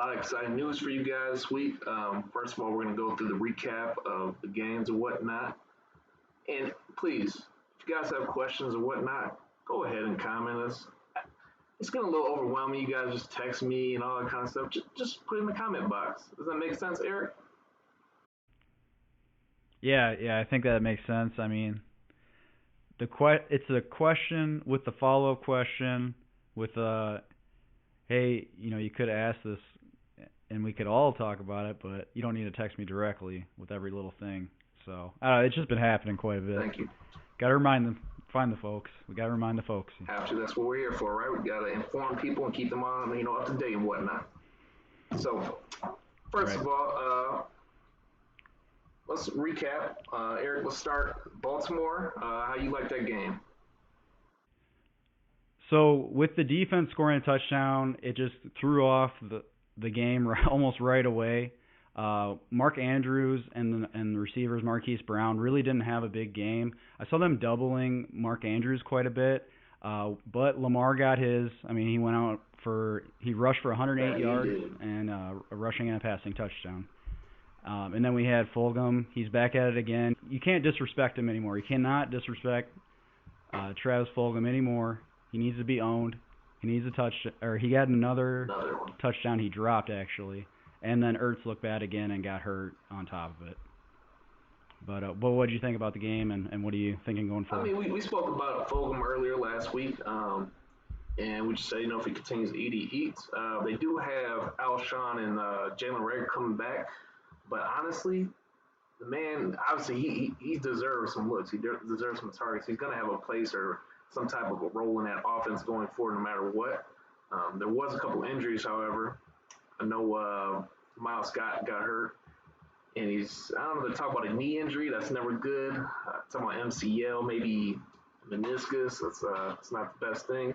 lot of exciting news for you guys this week. First of all, we're going to go through the recap of the games and whatnot. And please, if you guys have questions or whatnot, go ahead and comment us. It's getting a little overwhelming. You guys just text me and all that kind of stuff. Just put it in the comment box. Does that make sense, Eric? Yeah, I think that makes sense. I mean, it's a question with the follow-up question with hey, you could ask this and we could all talk about it, but you don't need to text me directly with every little thing. So it's just been happening quite a bit. Thank you. Got to remind them, find the folks. We got to remind the folks. Have to. That's what we're here for, right? We got to inform people and keep them on, up to date and whatnot. So, first of all, let's recap. Eric, let's start. Baltimore, how you like that game? So with the defense scoring a touchdown, it just threw off the game almost right away. Mark Andrews and the receivers, Marquise Brown, really didn't have a big game. I saw them doubling Mark Andrews quite a bit, but Lamar got his. I mean, he rushed for 108 yards and a rushing and a passing touchdown. And then we had Fulgham. He's back at it again. You can't disrespect him anymore. You cannot disrespect Travis Fulgham anymore. He needs to be owned. He needs a touchdown, or he got another touchdown he dropped actually. And then Ertz looked bad again and got hurt on top of it. But what did you think about the game, and what are you thinking going forward? I mean, we spoke about Fulgham earlier last week, and we just said, if he continues to eat, he eats. They do have Alshon and Jalen Reagor coming back, but honestly, the man, obviously, he deserves some looks. He deserves some targets. He's going to have a place or some type of a role in that offense going forward no matter what. There was a couple injuries, however. I know Miles Scott got hurt, and I don't know, they talk about a knee injury. That's never good. Talking about MCL, maybe meniscus. That's not the best thing.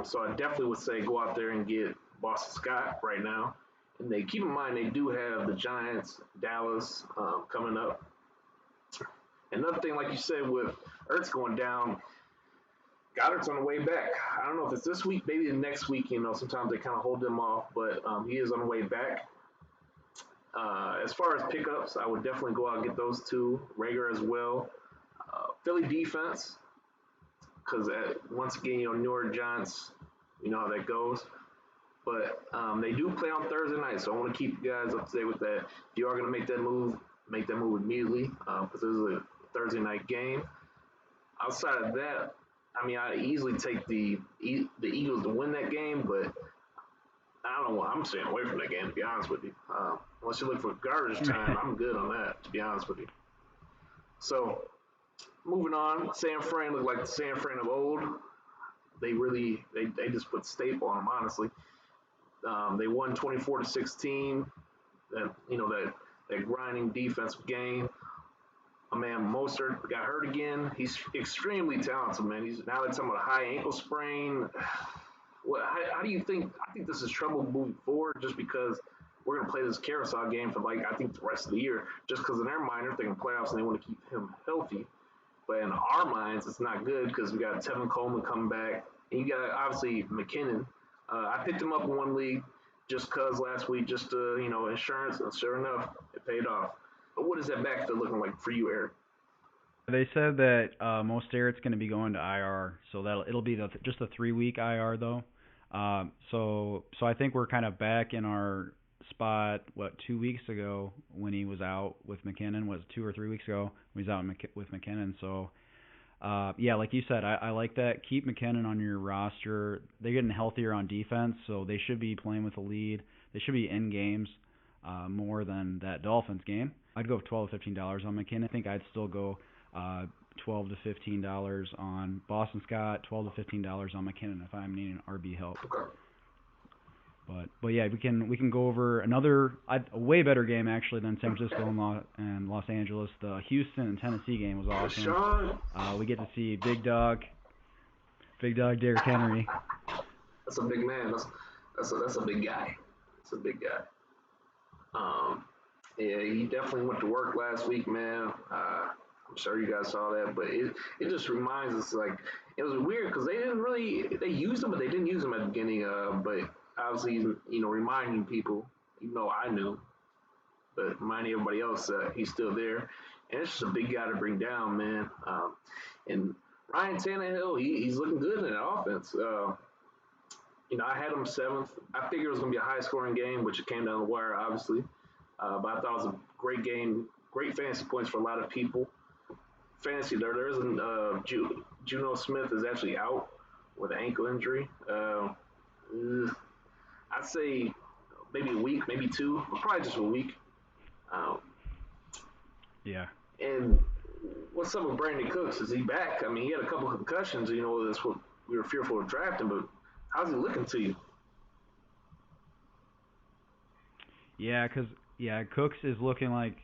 So I definitely would say go out there and get Boston Scott right now. And they keep in mind they do have the Giants, Dallas coming up. Another thing, like you said, with Ertz going down, Goddard's on the way back. I don't know if it's this week, maybe the next week. Sometimes they kind of hold them off, but he is on the way back. As far as pickups, I would definitely go out and get those two. Reagor as well. Philly defense, because once again, New York Giants, you know how that goes. But they do play on Thursday night, so I want to keep you guys up to date with that. If you are going to make that move immediately, because this is a Thursday night game. Outside of that, I mean, I easily take the Eagles to win that game, but I don't know. I'm staying away from that game, to be honest with you. Unless you look for garbage time, I'm good on that, to be honest with you. So, moving on, San Fran looked like the San Fran of old. They just put staple on them, honestly. They won 24-16. That grinding defensive game. My man Mostert got hurt again. He's extremely talented, man. Now they're talking about a high ankle sprain. How do you think? I think this is trouble moving forward, just because we're going to play this carousel game for I think the rest of the year, just because in their mind they're thinking playoffs and they want to keep him healthy. But in our minds, it's not good because we got Tevin Coleman coming back, and you got obviously McKinnon. I picked him up in one league just because last week, just insurance, and sure enough, it paid off. But what is that backfield looking like for you, Eric? They said that Mostert's going to be going to IR, so it'll be just a 3-week IR though. So I think we're kind of back in our spot. 2 weeks ago when he was out with McKinnon? Was it 2 or 3 weeks ago when he was out with McKinnon? So yeah, like you said, I like that. Keep McKinnon on your roster. They're getting healthier on defense, so they should be playing with a lead. They should be in games more than that Dolphins game. I'd go $12 to $15 on McKinnon. I think I'd still go $12 to $15 on Boston Scott, $12 to $15 on McKinnon if I'm needing RB help. But yeah, we can go over a way better game actually than San Francisco and Los Angeles. The Houston and Tennessee game was awesome. We get to see Big Dog Derrick Henry. That's a big man. That's a big guy. That's a big guy. Yeah, he definitely went to work last week, man. I'm sure you guys saw that, but it just reminds us, it was weird because they used him, but they didn't use him at the beginning. But obviously, reminding people, even though I knew, but reminding everybody else that he's still there. And it's just a big guy to bring down, man. And Ryan Tannehill, he's looking good in that offense. I had him seventh. I figured it was going to be a high scoring game, which it came down the wire, obviously. But I thought it was a great game, great fantasy points for a lot of people. Fantasy, there isn't Juno Smith is actually out with an ankle injury. I'd say maybe a week, maybe two, probably just a week. Um, Yeah. and what's up with Brandon Cooks? Is he back? I mean, he had a couple of concussions. That's what we were fearful of drafting. But how's he looking to you? Yeah, Cooks is looking like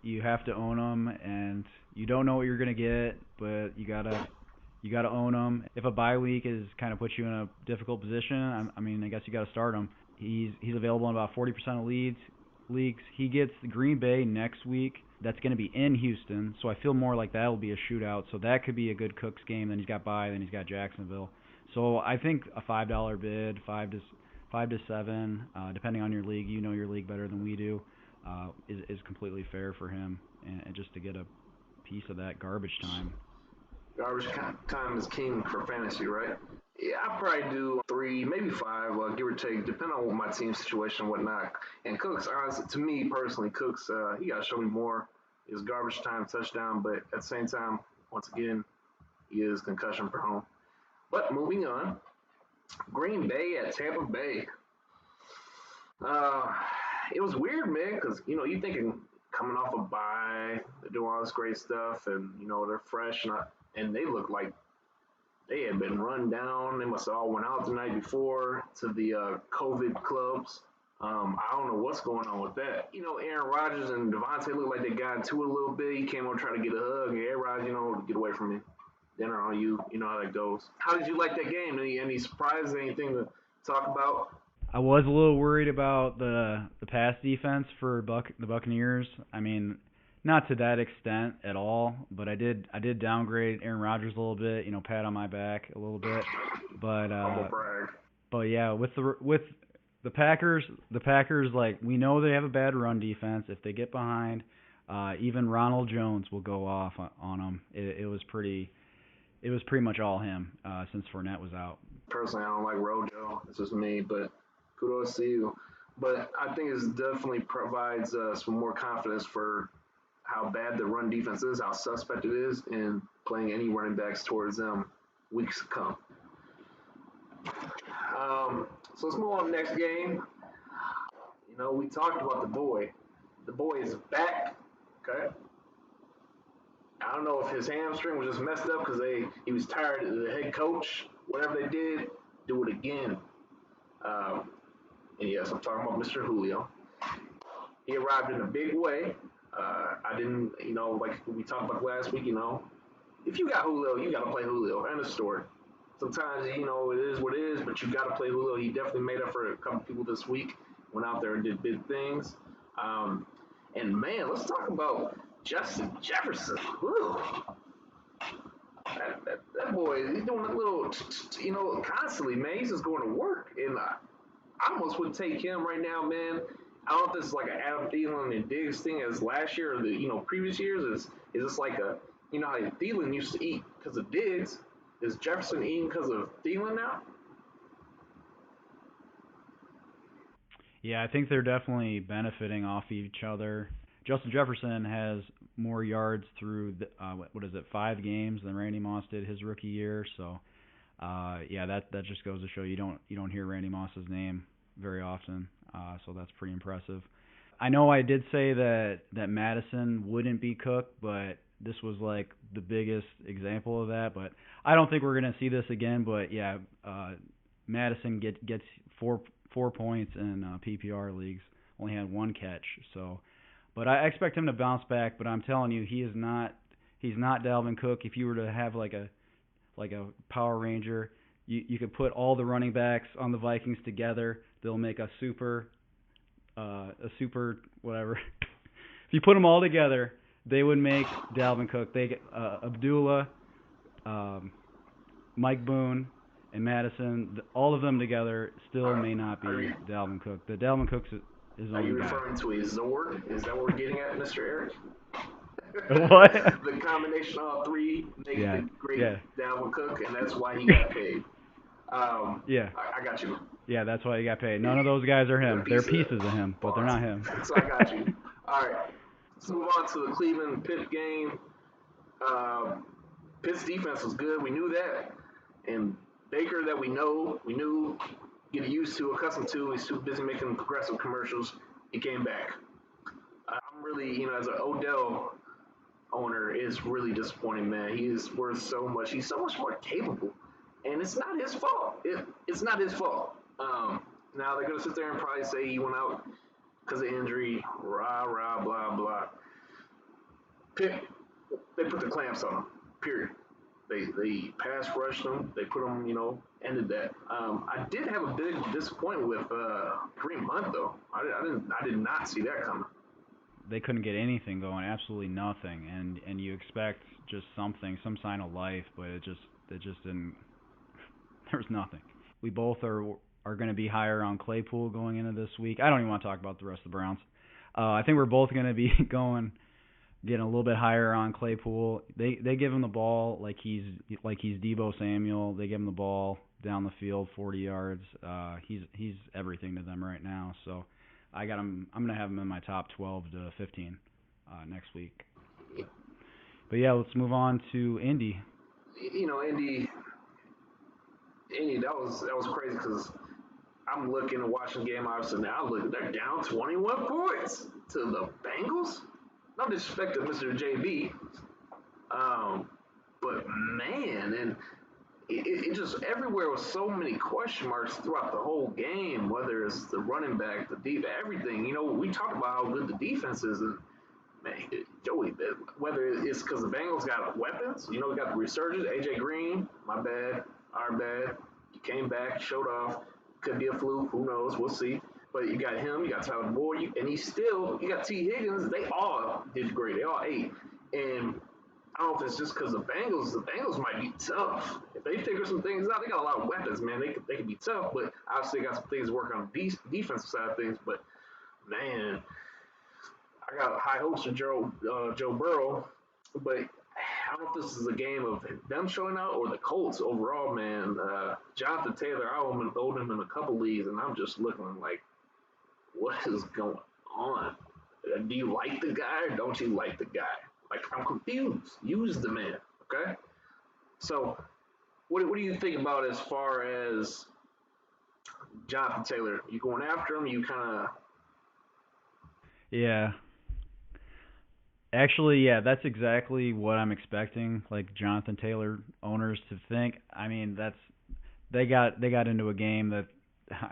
you have to own him, and you don't know what you're gonna get, but you gotta own him. If a bye week is kind of puts you in a difficult position, I guess you gotta start him. He's available in about 40% of leagues. He gets Green Bay next week. That's going to be in Houston, so I feel more like that'll be a shootout. So that could be a good Cooks game. Then he's got bye. Then he's got Jacksonville. So I think a $5 bid, 5 to 7, depending on your league. You know your league better than we do. Is completely fair for him, and just to get a piece of that garbage time. Garbage time is king for fantasy, right? Yeah, I probably do 3, maybe 5, give or take, depending on my team situation and whatnot. And Cooks, honestly, to me personally, Cooks, he got to show me more. His garbage time touchdown, but at the same time, once again, he is concussion prone. But moving on, Green Bay at Tampa Bay. Uh, it was weird, man, because you thinking coming off a bye, they're doing all this great stuff, and they're fresh, and they look like they had been run down. They must have all went out the night before to the COVID clubs. I don't know what's going on with that. Aaron Rodgers and Devontae looked like they got into it a little bit. He came over trying to get a hug, and Aaron Rodgers, get away from me. Dinner on you. You know how that goes. How did you like that game? Any surprises? Anything to talk about? I was a little worried about the pass defense for the Buccaneers. I mean, not to that extent at all, but I did downgrade Aaron Rodgers a little bit, pat on my back a little bit. But yeah, with the Packers, like we know they have a bad run defense. If they get behind, even Ronald Jones will go off on them. It was pretty much all him since Fournette was out. Personally, I don't like Rojo. It's just me, but kudos to you. But I think it definitely provides some more confidence for how bad the run defense is, how suspect it is, in playing any running backs towards them weeks to come. So let's move on to the next game. We talked about the boy. The boy is back. Okay. I don't know if his hamstring was just messed up because he was tired of the head coach. Whatever they did, do it again. And yes, I'm talking about Mr. Julio. He arrived in a big way. I didn't, like we talked about last week, if you got Julio, you got to play Julio. End of story. Sometimes, it is what it is, but you got to play Julio. He definitely made up for a couple people this week. Went out there and did big things. And man, let's talk about Justin Jefferson. Woo. That boy, he's doing a little, constantly, man. He's just going to work. And I almost would take him right now, man. I don't know if this is like an Adam Thielen and Diggs thing as last year or the previous years. Is this like a how Thielen used to eat because of Diggs? Is Jefferson eating because of Thielen now? Yeah, I think they're definitely benefiting off each other. Justin Jefferson has more yards through 5 games than Randy Moss did his rookie year. So, yeah, that just goes to show you don't hear Randy Moss's name very often. So that's pretty impressive. I know I did say that Madison wouldn't be Cook, but this was like the biggest example of that. But I don't think we're going to see this again. But yeah, Madison gets four points in PPR leagues. Only had 1 catch. So, but I expect him to bounce back. But I'm telling you, he's not Dalvin Cook. If you were to have like a Power Ranger, you could put all the running backs on the Vikings together. They'll make a super whatever. If you put them all together, they would make Dalvin Cook. They get Abdullah, Mike Boone, and Madison, all of them together still Are, may not are be you Dalvin Cook. The Dalvin Cook's his are own you guy. referring to a Zord? Is that what we're getting at, Mr. Eric? What? The combination of all three make Yeah, the great yeah, Dalvin Cook, and that's why he got paid. yeah, I got you. yeah. That's why he got paid. None of those guys are You're a him. They're piece of pieces of him, but they're pause. not him. So I got you. All right. Let's move on to the Cleveland Pitt game. Um, Pitt's defense was good. We knew that. And Baker, that we knew, get used to, accustomed to. He's too busy making progressive commercials. He came back. I'm really, as an Odell owner, is really disappointing, man. He is worth so much. He's so much more capable, and it's not his fault. It's not his fault. Now they're gonna sit there and probably say he went out because of injury, rah rah blah blah. Pick, they put the clamps on him. Period. They pass rushed him. They put him, ended that. I did have a big disappointment with Kareem Hunt though. I did not see that coming. They couldn't get anything going, absolutely nothing, and you expect just something, some sign of life, but it just didn't. There was nothing. We both are going to be higher on Claypool going into this week. I don't even want to talk about the rest of the Browns. I think we're both going to be getting a little bit higher on Claypool. They give him the ball like he's Debo Samuel. They give him the ball down the field 40 yards. He's everything to them right now. So I got him. I'm gonna have him in my top 12 to 15 next week. But yeah, let's move on to Indy. Indy, that was crazy because I'm looking and watching the game. Obviously, now look, they're down 21 points to the Bengals. No disrespect to Mr. JB, um, but man, and it just everywhere was so many question marks throughout the whole game. Whether it's the running back, the deep, everything. We talked about how good the defense is, and man, Joey, whether it's because the Bengals got weapons, we got the resurgence. AJ Green, my bad, our bad. He came back, showed off. Could be a fluke. Who knows? We'll see. But you got him, you got Tyler Boyd, and you got T. Higgins. They all did great. They all ate. And I don't know if it's just because the Bengals might be tough. If they figure some things out, they got a lot of weapons, man. They can be tough, but obviously they got some things to work on the defensive side of things. But man, I got high hopes for Joe Burrow, but I don't know if this is a game of them showing out or the Colts overall, man. Jonathan Taylor, I own him in a couple leagues, and I'm just looking like, what is going on? Do you like the guy or don't you like the guy? Like, I'm confused. Use the man, okay? So, what do you think about as far as Jonathan Taylor? You going after him? You kind of Yeah, actually, yeah, that's exactly what I'm expecting. Like Jonathan Taylor owners to think. I mean, they got into a game that,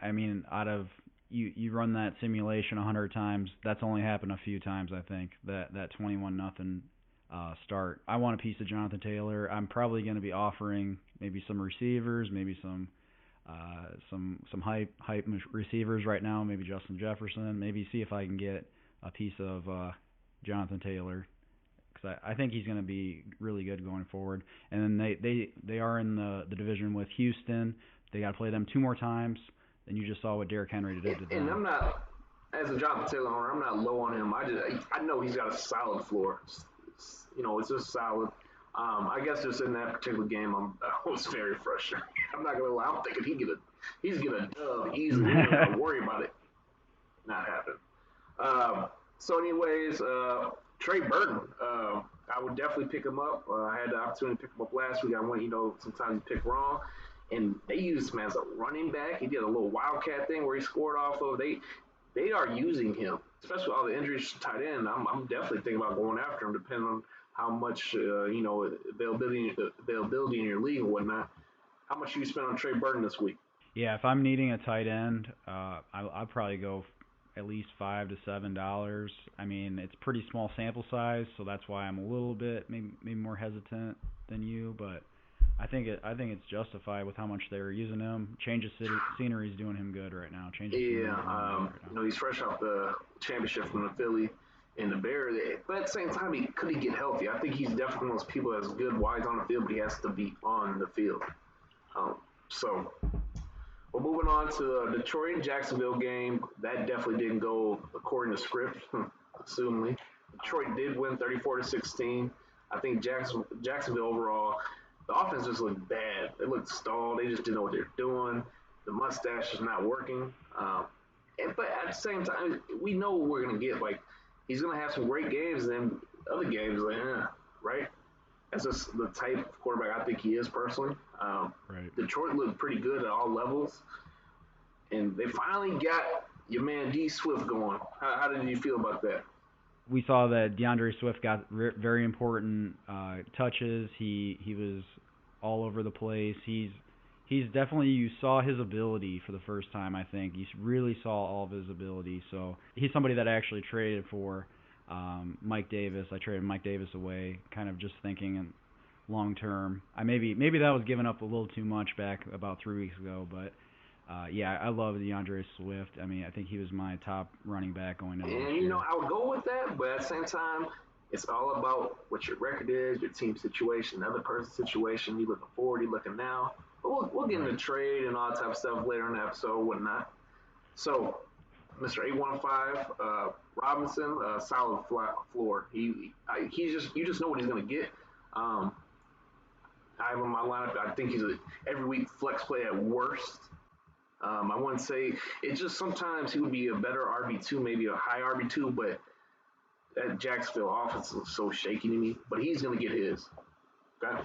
I mean, out of you run that simulation 100 times, that's only happened a few times. I think that 21-0 start. I want a piece of Jonathan Taylor. I'm probably going to be offering maybe some receivers, maybe some hype receivers right now. Maybe Justin Jefferson. Maybe see if I can get a piece of Jonathan Taylor because I think he's going to be really good going forward. And then they are in the division with Houston. They got to play them two more times. And you just saw what Derrick Henry did to and them. I'm not as a Jonathan Taylor owner. I'm not low on him. I know he's got a solid floor. It's just solid. I guess just in that particular game, I was very frustrated. I'm not gonna lie. I'm thinking he's get a dub easily. We don't gotta worry about it not happening. So, anyways, Trey Burton, I would definitely pick him up. I had the opportunity to pick him up last week. I went, sometimes you pick wrong. And they used him as a running back. He did a little wildcat thing where he scored off of. They are using him, especially with all the injuries to tight end. I'm definitely thinking about going after him, depending on how much availability in your league and whatnot. How much you spend on Trey Burton this week? Yeah, if I'm needing a tight end, I'll probably go at least $5 to $7. I mean, it's pretty small sample size, so that's why I'm a little bit maybe more hesitant than you. But I think it's justified with how much they're using him. Change of scenery is doing him good right now. Change of scenery is Yeah, doing him good right now. he's fresh off the championship from the Philly and the Bears. But at the same time, could he get healthy? I think he's definitely one of those people that's good while he's on the field, but he has to be on the field. Um, So we're moving on to the Detroit and Jacksonville game. That definitely didn't go according to script, assumingly. Detroit did win 34-16. I think Jacksonville overall, the offense just looked bad. They looked stalled. They just didn't know what they were doing. The mustache is not working. But at the same time, we know what we're going to get. Like, he's going to have some great games, and then other games, like, right? That's just the type of quarterback I think he is personally. Right. Detroit looked pretty good at all levels, and they finally got your man D Swift going. How did you feel about that? We saw that DeAndre Swift got very important touches. He was all over the place. He's definitely, you saw his ability for the first time. I think you really saw all of his ability. So he's somebody that I actually traded for Mike Davis. I traded Mike Davis away, kind of just thinking long term. Maybe that was giving up a little too much back about 3 weeks ago, but yeah, I love DeAndre Swift. I mean, I think he was my top running back going into this And year. I would go with that, but at the same time, it's all about what your record is, your team situation, the other person's situation. You looking forward, you looking now. But we'll get into trade and all that type of stuff later in the episode, whatnot. So, Mr. 815 Robinson, solid floor. He's just, you just know what he's gonna get. I have him in my lineup. I think he's a every week flex play at worst. I wouldn't say it's just sometimes he would be a better RB2, maybe a high RB2, but that Jacksonville offense is so shaky to me. But he's gonna get his. Okay.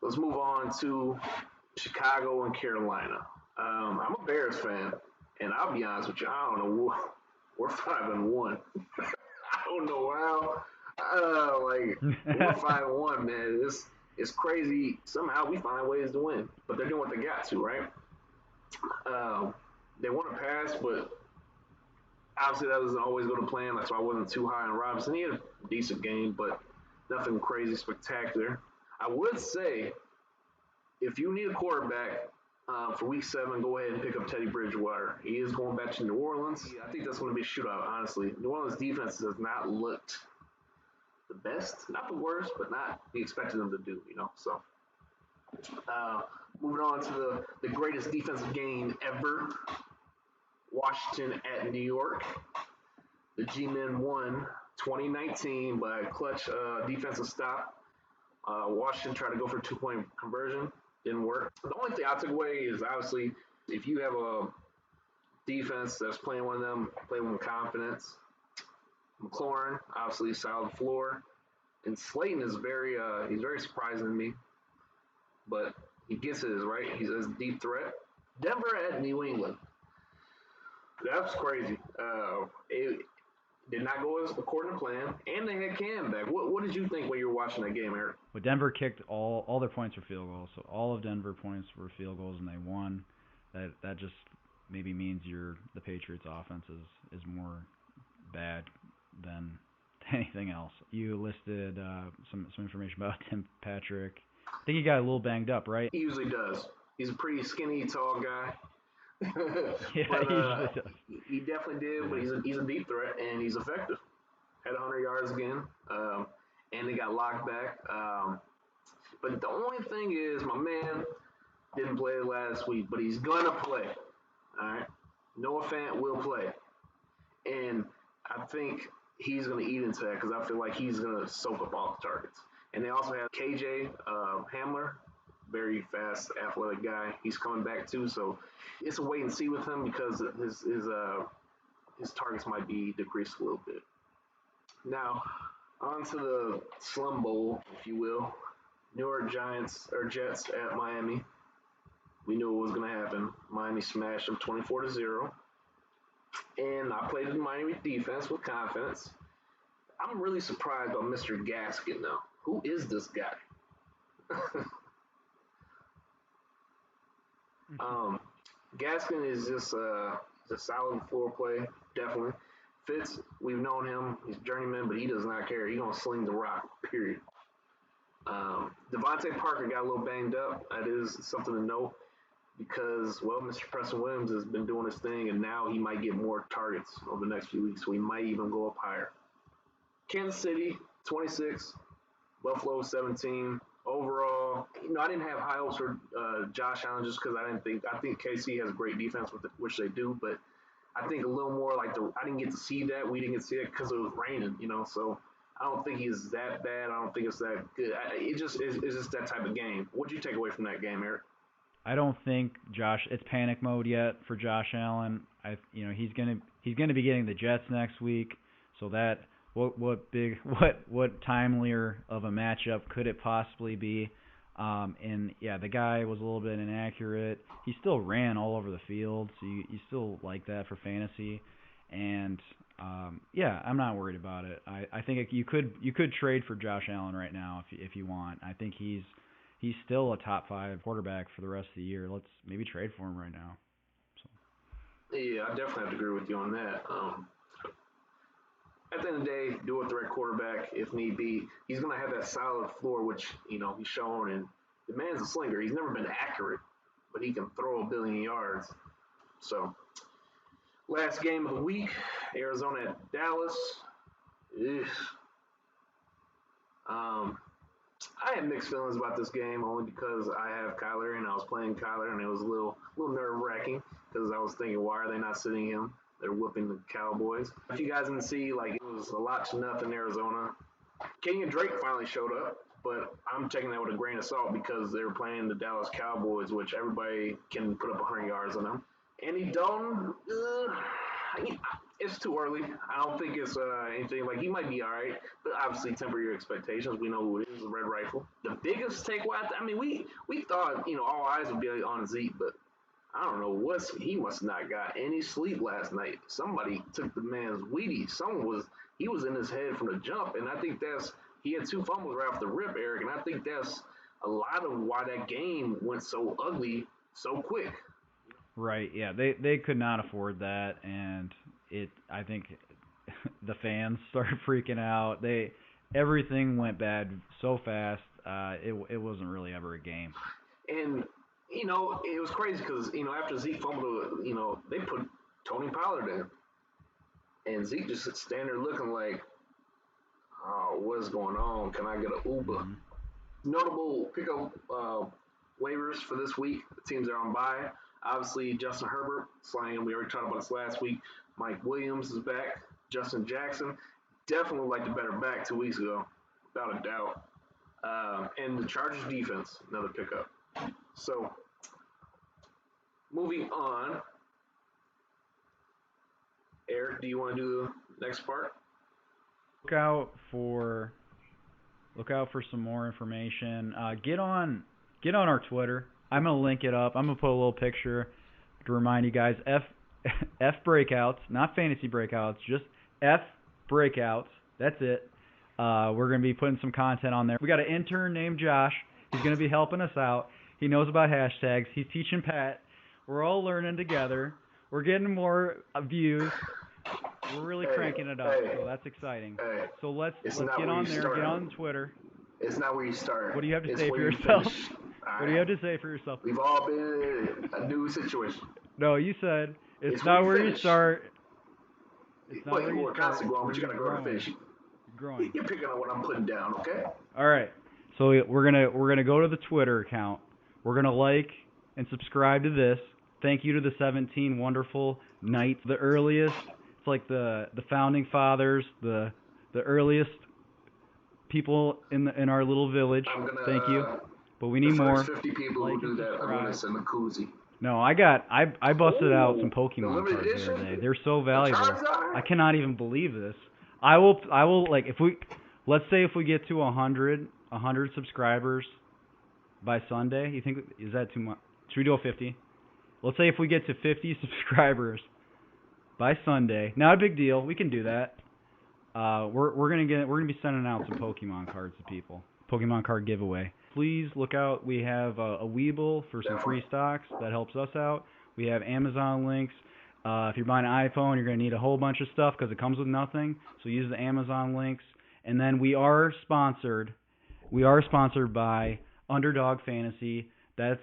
Let's move on to Chicago and Carolina. I'm a Bears fan, and I'll be honest with you, I don't know. We're 5-1. I don't know how. We're 5-1, man. It's crazy. Somehow we find ways to win, but they're doing what they got to, right? They want to pass, but obviously that doesn't always go to plan. That's why I wasn't too high on Robinson. He had a decent game, but nothing crazy spectacular. I would say if you need a quarterback for Week 7, go ahead and pick up Teddy Bridgewater. He is going back to New Orleans. I think that's going to be a shootout, honestly. New Orleans defense has not looked the best, not the worst, but not we expected them to do, So, moving on to the greatest defensive game ever. Washington at New York. The G-Men won 2019 by a clutch defensive stop. Washington tried to go for a 2-point conversion. Didn't work. The only thing I took away is obviously if you have a defense that's playing one of them, playing with confidence. McLaurin, obviously solid floor. And Slayton is he's very surprising to me. But he gets his, right? He's a deep threat. Denver at New England. That's crazy. It did not go as according to plan, and they had Cam back. What did you think when you were watching that game, Eric? Well, Denver kicked all their points were field goals, so all of Denver points were field goals, and they won. That just maybe means the Patriots' offense is more bad than anything else. You listed some information about Tim Patrick. I think he got a little banged up, right? He usually does. He's a pretty skinny, tall guy. Yeah, but, he usually does. He definitely did, but he's a deep threat, and he's effective. Had 100 yards again, and they got locked back. But the only thing is, my man didn't play last week, but he's going to play. All right? Noah Fant will play. And I think he's going to eat into that because I feel like he's going to soak up all the targets. And they also have KJ Hamler, very fast, athletic guy. He's coming back too, so it's a wait and see with him because his targets might be decreased a little bit. Now, on to the Slum Bowl, if you will. New York Jets at Miami. We knew it was going to happen. Miami smashed them 24-0. And I played the Miami defense with confidence. I'm really surprised by Mr. Gaskin, though. Who is this guy? Gaskin is just a solid floor play, definitely. Fitz, we've known him. He's a journeyman, but he does not care. He's going to sling the rock, period. Devontae Parker got a little banged up. That is something to note because, well, Mr. Preston Williams has been doing his thing, and now he might get more targets over the next few weeks, so he might even go up higher. Kansas City, 26. Buffalo, 17. overall, I didn't have high hopes for Josh Allen just because I think KC has great defense, which they do, but I think a little more like I didn't get to see that. We didn't get to see it because it was raining, so I don't think he's that bad. I don't think it's that good. It's just that type of game. What did you take away from that game, Eric? I don't think it's panic mode yet for Josh Allen. He's gonna be getting the Jets next week, so that what timelier of a matchup could it possibly be? And yeah, the guy was a little bit inaccurate. He still ran all over the field, so you still like that for fantasy. And yeah, I'm not worried about it. I think you could trade for Josh Allen right now if you want. I think he's still a top 5 quarterback for the rest of the year. Let's maybe trade for him right now. So. Yeah, I definitely have to agree with you on that. At the end of the day, do it with the right quarterback if need be. He's going to have that solid floor, which, he's shown. And the man's a slinger. He's never been accurate, but he can throw a billion yards. So, last game of the week, Arizona at Dallas. I had mixed feelings about this game only because I have Kyler and I was playing Kyler and it was a little nerve wracking because I was thinking, why are they not sitting him? They're whooping the Cowboys. If you guys didn't see, it was a lot to nothing Arizona. Kenyon Drake finally showed up, but I'm taking that with a grain of salt because they were playing the Dallas Cowboys, which everybody can put up 100 yards on them. Andy Dalton, it's too early. I don't think it's anything he might be all right, but obviously temper your expectations. We know who it is, the Red Rifle. The biggest takeaway, we thought all eyes would be on Zeke, but I don't know he must not got any sleep last night. Somebody took the man's Wheaties. He was in his head from the jump, and I think he had 2 fumbles right off the rip, Eric, and I think that's a lot of why that game went so ugly so quick. Right, yeah, they could not afford that, and I think the fans started freaking out. Everything went bad so fast. It wasn't really ever a game. And it was crazy because after Zeke fumbled, they put Tony Pollard in, and Zeke just standing there looking like, oh, what's going on? Can I get an Uber? Mm-hmm. Notable pickup waivers for this week. The teams are on bye. Obviously, Justin Herbert, slaying. We already talked about this last week. Mike Williams is back. Justin Jackson, definitely liked the better back 2 weeks ago, without a doubt. And the Chargers defense, another pickup. So, moving on. Eric, do you want to do the next part? Look out for some more information. Get on our Twitter. I'm gonna link it up. I'm gonna put a little picture to remind you guys. F Breakouts, not Fantasy Breakouts, just F Breakouts. That's it. We're gonna be putting some content on there. We got an intern named Josh. He's gonna be helping us out. He knows about hashtags. He's teaching Pat. We're all learning together. We're getting more views. We're really cranking it up, so that's exciting. So let's get on there. Get on Twitter. It's not where you start. What do you have to say for yourself? What do you have to say for yourself? We've all been in a new situation. No, you said it's not where you start. It's not where you start. But you gotta grow to finish. Growing. You're picking on what I'm putting down, okay? All right. So we're gonna go to the Twitter account. We're gonna like and subscribe to this. Thank you to the 17 wonderful knights, the earliest. It's like the founding fathers, the earliest people in our little village. Thank you. But we need more. 50 people who do that, I'm gonna send a koozie. No, I busted out some Pokemon cards the other day. They're so valuable. I cannot even believe this. I will let's say if we get to 100 subscribers by Sunday, you think, is that too much? Should we do a 50? Let's say if we get to 50 subscribers by Sunday, not a big deal. We can do that. We're gonna be sending out some Pokemon cards to people. Pokemon card giveaway. Please look out. We have a Webull for some free stocks. That helps us out. We have Amazon links. If you're buying an iPhone, you're going to need a whole bunch of stuff because it comes with nothing. So use the Amazon links. And then we are sponsored. We are sponsored by Underdog Fantasy. That's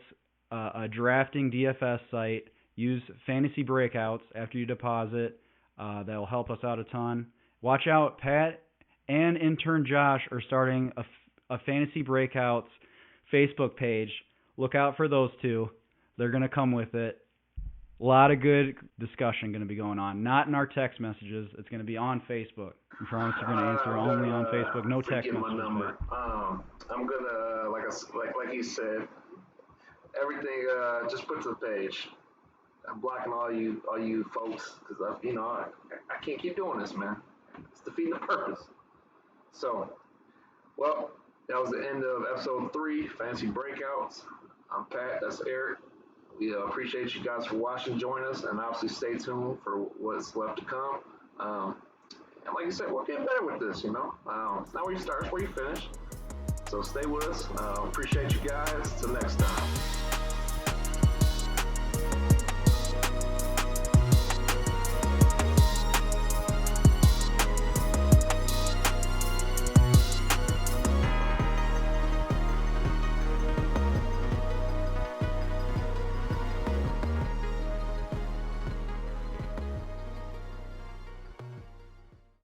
a drafting DFS site. Use Fantasy Breakouts after you deposit. That will help us out a ton. Watch out, Pat and intern Josh are starting a Fantasy Breakouts Facebook page. Look out for those two. They're going to come with it. A lot of good discussion going to be going on. Not in our text messages. It's going to be on Facebook. I promise you're going to answer only on Facebook. No text messages. My number. I'm gonna like he said, everything. Just put to the page. I'm blocking all you folks because I can't keep doing this, man. It's defeating the purpose. So, well, that was the end of episode 3, Fantasy Breakouts. I'm Pat. That's Eric. We appreciate you guys for watching, join us, and obviously stay tuned for what's left to come. And like you said, we're getting better with this, It's not where you start, it's where you finish. So stay with us. Appreciate you guys. Till next time.